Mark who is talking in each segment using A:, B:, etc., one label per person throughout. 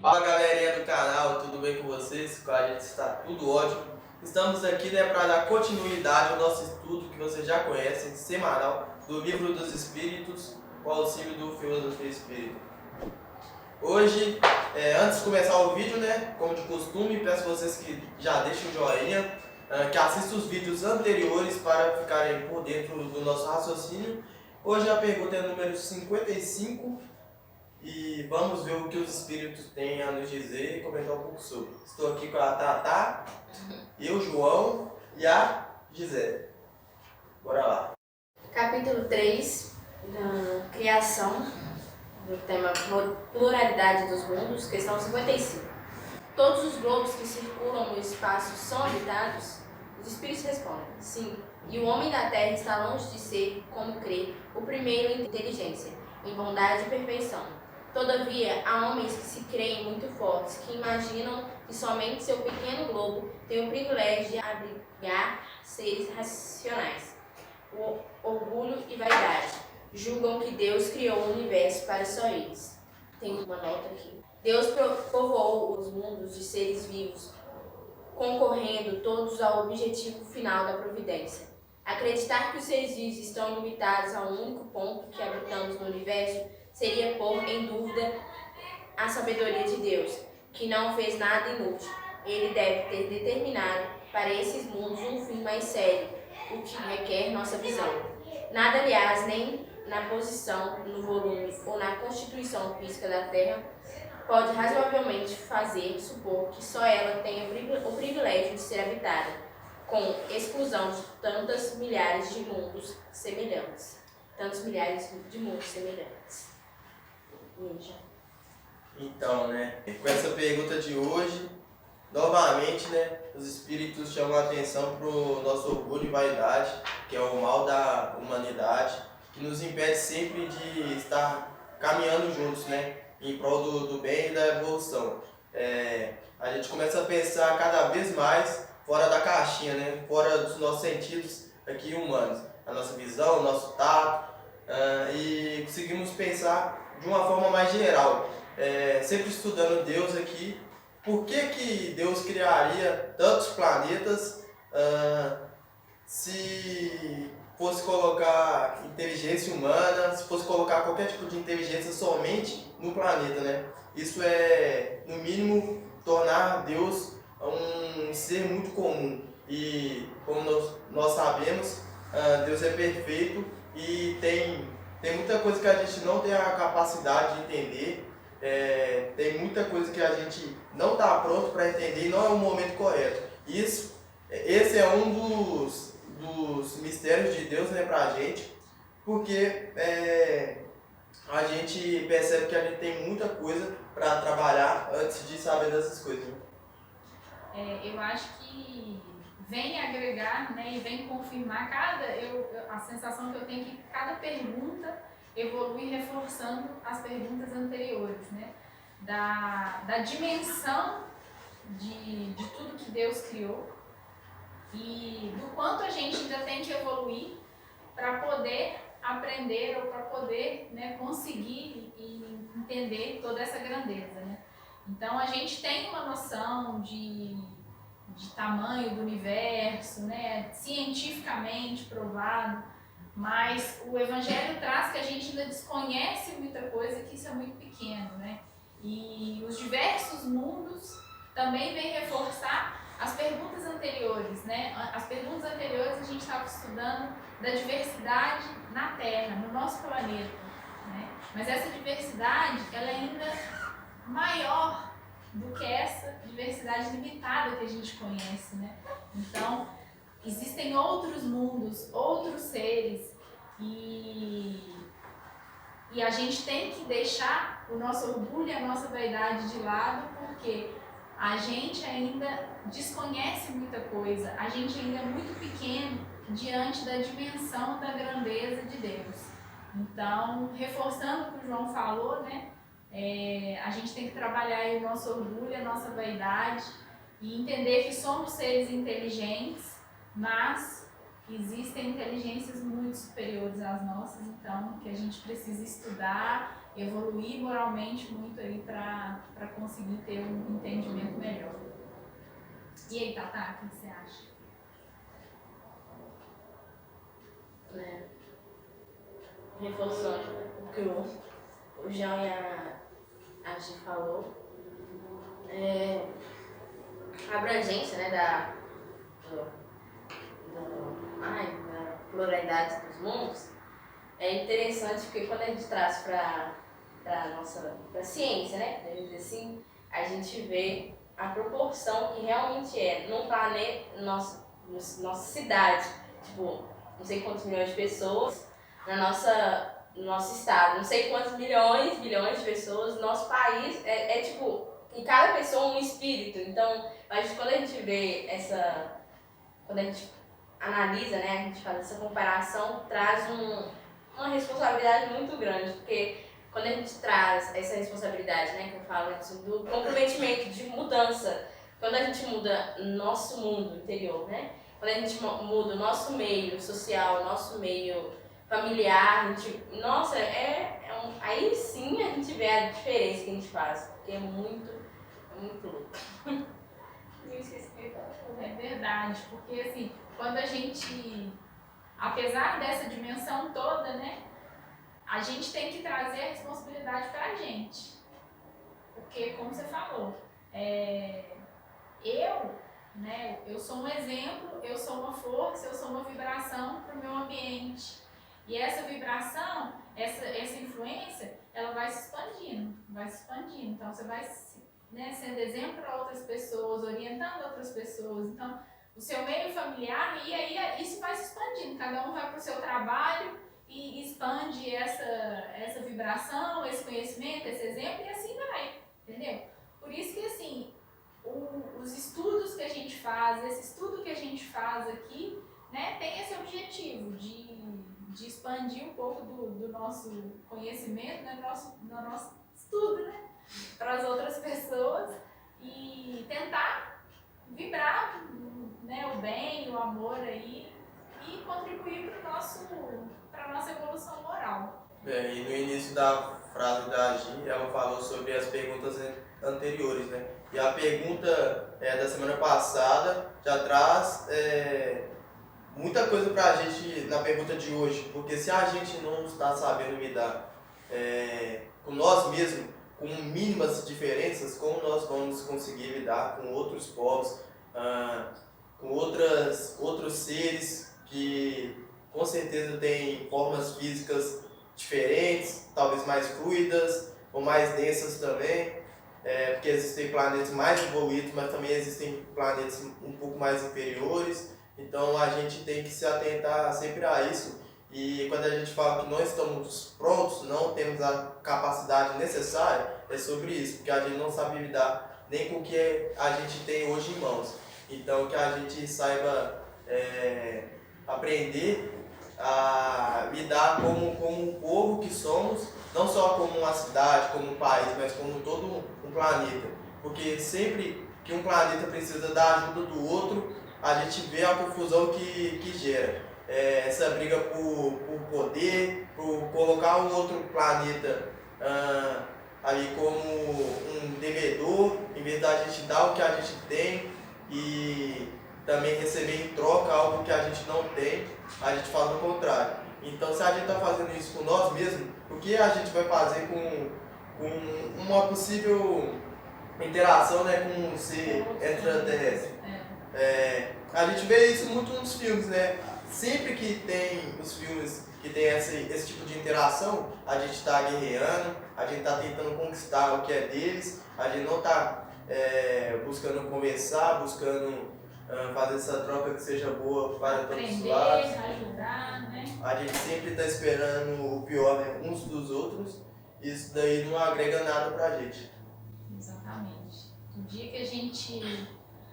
A: Fala galerinha do canal, tudo bem com vocês? Com a gente está tudo ótimo. Estamos aqui para dar continuidade ao nosso estudo que vocês já conhecem, semanal, do Livro dos Espíritos, com o auxílio do Filosofia Espírita. Hoje, antes de começar o vídeo, como de costume, peço a vocês que já deixem o joinha, que assistam os vídeos anteriores para ficarem por dentro do nosso raciocínio. Hoje a pergunta é número 55. E vamos ver o que os espíritos têm a nos dizer e comentar um pouco sobre. Estou aqui com a Tatá, eu, João e a Gisele. Bora lá.
B: Capítulo 3 da Criação, do tema Pluralidade dos Mundos, questão 55. Todos os globos que circulam no espaço são habitados? Os espíritos respondem, sim, e o homem da Terra está longe de ser, como crê, o primeiro em inteligência, em bondade e perfeição. Todavia, há homens que se creem muito fortes, que imaginam que somente seu pequeno globo tem o privilégio de abrigar seres racionais. O orgulho e vaidade. Julgam que Deus criou o universo para só eles. Tem uma nota aqui. Deus povoou os mundos de seres vivos, concorrendo todos ao objetivo final da providência. Acreditar que os seres vivos estão limitados a um único ponto que habitamos no universo seria pôr em dúvida a sabedoria de Deus, que não fez nada inútil. Ele deve ter determinado para esses mundos um fim mais sério, o que requer nossa visão. Nada, aliás, nem na posição, no volume ou na constituição física da Terra pode razoavelmente fazer supor que só ela tenha o privilégio de ser habitada, com exclusão de tantos milhares de mundos semelhantes.
A: Então, com essa pergunta de hoje, novamente, os espíritos chamam a atenção para o nosso orgulho e vaidade, que é o mal da humanidade, que nos impede sempre de estar caminhando juntos, em prol do bem e da evolução. A gente começa a pensar cada vez mais fora da caixinha, fora dos nossos sentidos aqui humanos, a nossa visão, o nosso tato, e conseguimos pensar de uma forma mais geral, sempre estudando Deus aqui. Por que Deus criaria tantos planetas se fosse colocar inteligência humana, se fosse colocar qualquer tipo de inteligência somente no planeta, Isso é, no mínimo, tornar Deus um ser muito comum. E, como nós sabemos, Deus é perfeito e tem muita coisa que a gente não tem a capacidade de entender. Tem muita coisa que a gente não está pronto para entender e não é o momento correto. Esse é um dos mistérios de Deus, para a gente, porque a gente percebe que a gente tem muita coisa para trabalhar antes de saber dessas coisas.
C: Eu acho que vem agregar, e vem confirmar a sensação que eu tenho é que cada pergunta evolui reforçando as perguntas anteriores, da dimensão de tudo que Deus criou e do quanto a gente ainda tem que evoluir para poder aprender ou para poder conseguir e entender toda essa grandeza. Então a gente tem uma noção de tamanho do universo, cientificamente provado, mas o Evangelho traz que a gente ainda desconhece muita coisa, que isso é muito pequeno, E os diversos mundos também vêm reforçar as perguntas anteriores, As perguntas anteriores a gente estava estudando da diversidade na Terra, no nosso planeta, Mas essa diversidade, ela é ainda maior do que essa diversidade limitada que a gente conhece, Então, existem outros mundos, outros seres e a gente tem que deixar o nosso orgulho e a nossa vaidade de lado, porque a gente ainda desconhece muita coisa, a gente ainda é muito pequeno diante da dimensão da grandeza de Deus. Então, reforçando o que o João falou, a gente tem que trabalhar aí o nosso orgulho, a nossa vaidade e entender que somos seres inteligentes, mas existem inteligências muito superiores às nossas, então que a gente precisa estudar evoluir moralmente muito aí para conseguir ter um entendimento melhor. E aí, Tatá, o que você acha?
B: Reforçando o que o João e a Gi falou, a abrangência, né, da pluralidade dos mundos é interessante porque quando a gente traz para a ciência, né, podemos dizer assim, a gente vê a proporção que realmente é num planeta, nossa cidade, tipo, não sei quantos milhões de pessoas, no nosso estado, não sei quantos bilhões de pessoas, no nosso país, tipo, em cada pessoa um espírito. Então, mas quando a gente vê quando a gente analisa, né, a gente faz essa comparação, traz uma responsabilidade muito grande, porque quando a gente traz essa responsabilidade, né, que eu falo do comprometimento, de mudança, quando a gente muda nosso mundo interior, né, quando a gente muda o nosso meio social, nosso meio familiar, a gente, nossa, aí sim a gente vê a diferença que a gente faz, porque é muito louco. Eu esqueci o que eu ia falar.
C: É verdade, porque assim, quando a gente, apesar dessa dimensão toda, né, a gente tem que trazer a responsabilidade para a gente. Porque, como você falou, eu sou um exemplo, eu sou uma força, eu sou uma vibração para o meu ambiente. E essa vibração, essa influência, ela vai se expandindo. Então, você vai sendo exemplo para outras pessoas, orientando outras pessoas. Então, o seu meio familiar, e aí isso vai se expandindo. Cada um vai para o seu trabalho e expande essa vibração, esse conhecimento, esse exemplo, e assim vai, entendeu? Por isso que, assim, os estudos que a gente faz, esse estudo que a gente faz aqui, né, tem esse objetivo de expandir um pouco do nosso conhecimento, né, no nosso estudo, né, para as outras pessoas e tentar vibrar, né, o bem, o amor aí e contribuir para a nossa evolução moral.
A: E no início da frase da Gi, ela falou sobre as perguntas anteriores, né? E a pergunta da semana passada já traz muita coisa pra gente na pergunta de hoje, porque se a gente não está sabendo lidar com nós mesmos, com mínimas diferenças, como nós vamos conseguir lidar com outros povos, com outros seres que com certeza têm formas físicas diferentes, talvez mais fluidas ou mais densas também, porque existem planetas mais evoluídos, mas também existem planetas um pouco mais inferiores. Então a gente tem que se atentar sempre a isso, e quando a gente fala que não estamos prontos, não temos a capacidade necessária, é sobre isso, porque a gente não sabe lidar nem com o que a gente tem hoje em mãos. Então que a gente saiba aprender a lidar como um povo que somos, não só como uma cidade, como um país, mas como todo um planeta. Porque sempre que um planeta precisa da ajuda do outro, a gente vê a confusão que gera. Essa briga por poder, por colocar um outro planeta ali como um devedor, em vez da gente dar o que a gente tem e também receber em troca algo que a gente não tem, a gente faz o contrário. Então, se a gente está fazendo isso com nós mesmos, o que a gente vai fazer com uma possível interação, né, com um ser extraterrestre? A gente vê isso muito nos filmes, né? Sempre que tem os filmes que tem esse tipo de interação, a gente está guerreando, a gente está tentando conquistar o que é deles, a gente não está buscando conversar, buscando fazer essa troca que seja boa para todos os lados.
C: Ajudar, né?
A: A gente sempre está esperando o pior, né, uns dos outros, e isso daí não agrega nada para a gente.
C: Exatamente. O dia que a gente,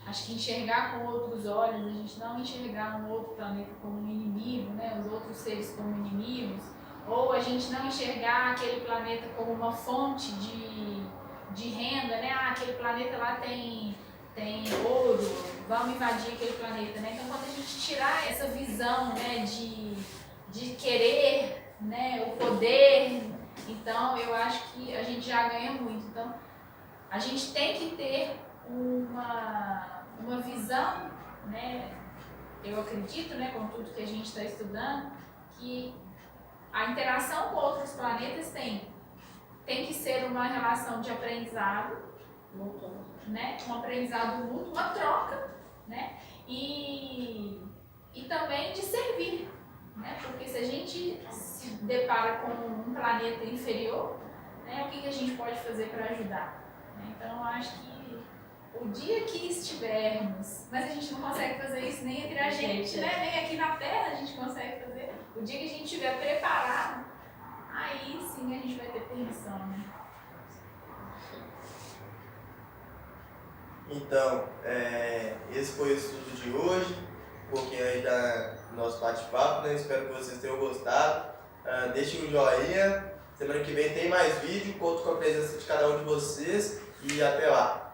C: acho que enxergar com outros olhos, a gente não enxergar um outro planeta como um inimigo, né, os outros seres como inimigos, ou a gente não enxergar aquele planeta como uma fonte de renda, né, aquele planeta lá tem ouro, vamos invadir aquele planeta, né? Então, quando a gente tirar essa visão, né, de querer, né, o poder, Então, eu acho que a gente já ganha muito. Então, a gente tem que ter uma visão, né? Eu acredito, né, com tudo que a gente está estudando, que a interação com outros planetas tem que ser uma relação de aprendizado, né? Um aprendizado mútuo, uma troca, né? E também de servir, né? Porque se a gente se depara com um planeta inferior, né, o que a gente pode fazer para ajudar? Né? Então, eu acho que o dia que estivermos, mas a gente não consegue fazer isso nem entre a gente, né? Nem aqui na Terra a gente consegue fazer. O dia que a gente estiver preparado, aí sim a gente vai ter permissão, né?
A: Então, esse foi o estudo de hoje, um pouquinho aí do nosso bate-papo, né? Espero que vocês tenham gostado. Deixem um joinha. Semana que vem tem mais vídeo, conto com a presença de cada um de vocês e até lá.